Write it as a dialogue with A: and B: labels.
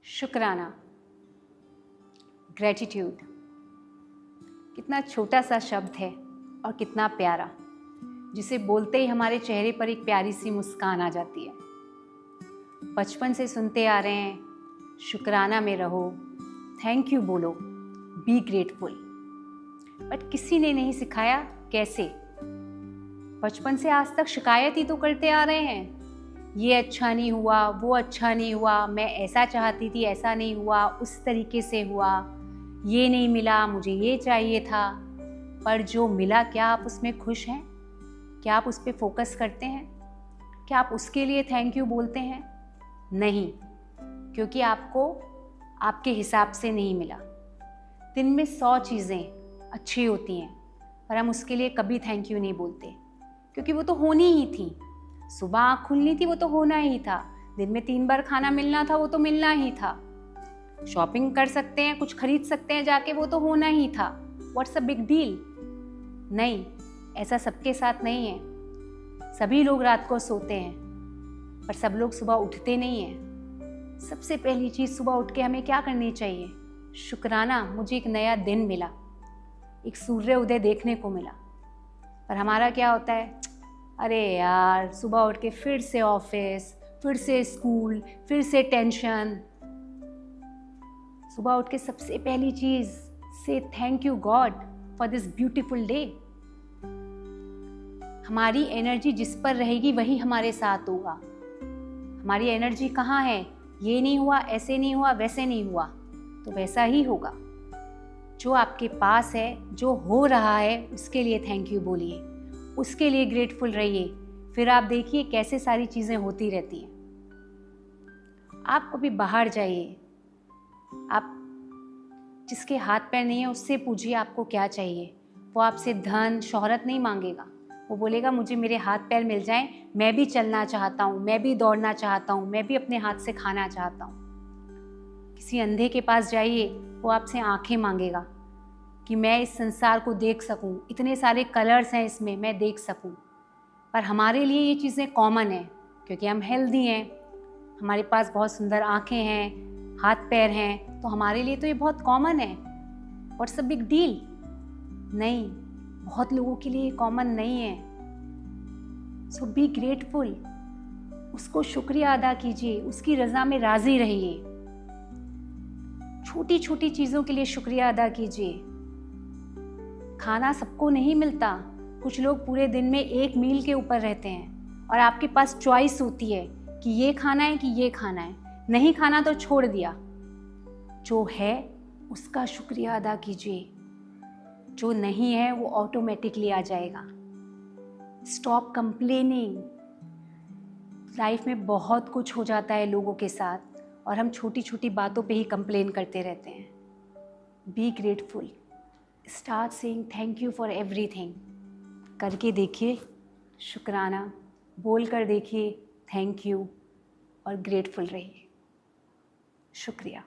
A: शुक्राना, ग्रेटिट्यूड, कितना छोटा सा शब्द है और कितना प्यारा, जिसे बोलते ही हमारे चेहरे पर एक प्यारी सी मुस्कान आ जाती है। बचपन से सुनते आ रहे हैं, शुक्राना में रहो, थैंक यू बोलो, बी ग्रेटफुल। बट किसी ने नहीं सिखाया कैसे। बचपन से आज तक शिकायत ही तो करते आ रहे हैं, ये अच्छा नहीं हुआ, वो अच्छा नहीं हुआ, मैं ऐसा चाहती थी, ऐसा नहीं हुआ, उस तरीके से हुआ, ये नहीं मिला, मुझे ये चाहिए था। पर जो मिला, क्या आप उसमें खुश हैं? क्या आप उस पर फोकस करते हैं? क्या आप उसके लिए थैंक यू बोलते हैं? नहीं, क्योंकि आपको आपके हिसाब से नहीं मिला। दिन में 100 चीज़ें अच्छी होती हैं, पर हम उसके लिए कभी थैंक यू नहीं बोलते, क्योंकि वो तो होनी ही थी। सुबह आँख खुलनी थी, वो तो होना ही था। दिन में 3 बार खाना मिलना था, वो तो मिलना ही था। शॉपिंग कर सकते हैं, कुछ खरीद सकते हैं जाके, वो तो होना ही था। What's a big deal? नहीं, ऐसा सबके साथ नहीं है। सभी लोग रात को सोते हैं, पर सब लोग सुबह उठते नहीं हैं। सबसे पहली चीज़, सुबह उठ के हमें क्या करनी चाहिए? शुक्राना, मुझे एक नया दिन मिला, एक सूर्य उदय देखने को मिला। पर हमारा क्या होता है? अरे यार, सुबह उठ के फिर से ऑफिस, फिर से स्कूल, फिर से टेंशन। सुबह उठ के सबसे पहली चीज़, से thank you God for this beautiful day. हमारी एनर्जी जिस पर रहेगी वही हमारे साथ होगा। हमारी एनर्जी कहाँ है? ये नहीं हुआ, ऐसे नहीं हुआ, वैसे नहीं हुआ, तो वैसा ही होगा। जो आपके पास है, जो हो रहा है, उसके लिए थैंक यू बोलिए, उसके लिए ग्रेटफुल रहिए। फिर आप देखिए कैसे सारी चीज़ें होती रहती हैं। आप कभी बाहर जाइए, आप जिसके हाथ पैर नहीं है उससे पूछिए आपको क्या चाहिए। वो आपसे धन शोहरत नहीं मांगेगा, वो बोलेगा मुझे मेरे हाथ पैर मिल जाएं, मैं भी चलना चाहता हूँ, मैं भी दौड़ना चाहता हूँ, मैं भी अपने हाथ से खाना चाहता हूँ। किसी अंधे के पास जाइए, वो आपसे आंखें मांगेगा कि मैं इस संसार को देख सकूं, इतने सारे कलर्स हैं इसमें, मैं देख सकूं। पर हमारे लिए ये चीज़ें कॉमन हैं, क्योंकि हम हेल्दी हैं, हमारे पास बहुत सुंदर आंखें हैं, हाथ पैर हैं, तो हमारे लिए तो ये बहुत कॉमन है। What's a big deal? नहीं, बहुत लोगों के लिए कॉमन नहीं है। सो बी ग्रेटफुल, उसको शुक्रिया अदा कीजिए, उसकी रज़ा में राज़ी रहिए। छोटी छोटी चीज़ों के लिए शुक्रिया अदा कीजिए। खाना सबको नहीं मिलता, कुछ लोग पूरे दिन में एक मील के ऊपर रहते हैं, और आपके पास चॉइस होती है कि ये खाना है कि ये खाना है। नहीं खाना तो छोड़ दिया। जो है उसका शुक्रिया अदा कीजिए, जो नहीं है वो ऑटोमेटिकली आ जाएगा। Stop complaining. लाइफ में बहुत कुछ हो जाता है लोगों के साथ, और हम छोटी छोटी बातों पे ही कंप्लेन करते रहते हैं। Be grateful, start saying thank you for everything. करके देखिए शुक्राना, बोल कर देखिए थैंक यू, और ग्रेटफुल रहिए। शुक्रिया।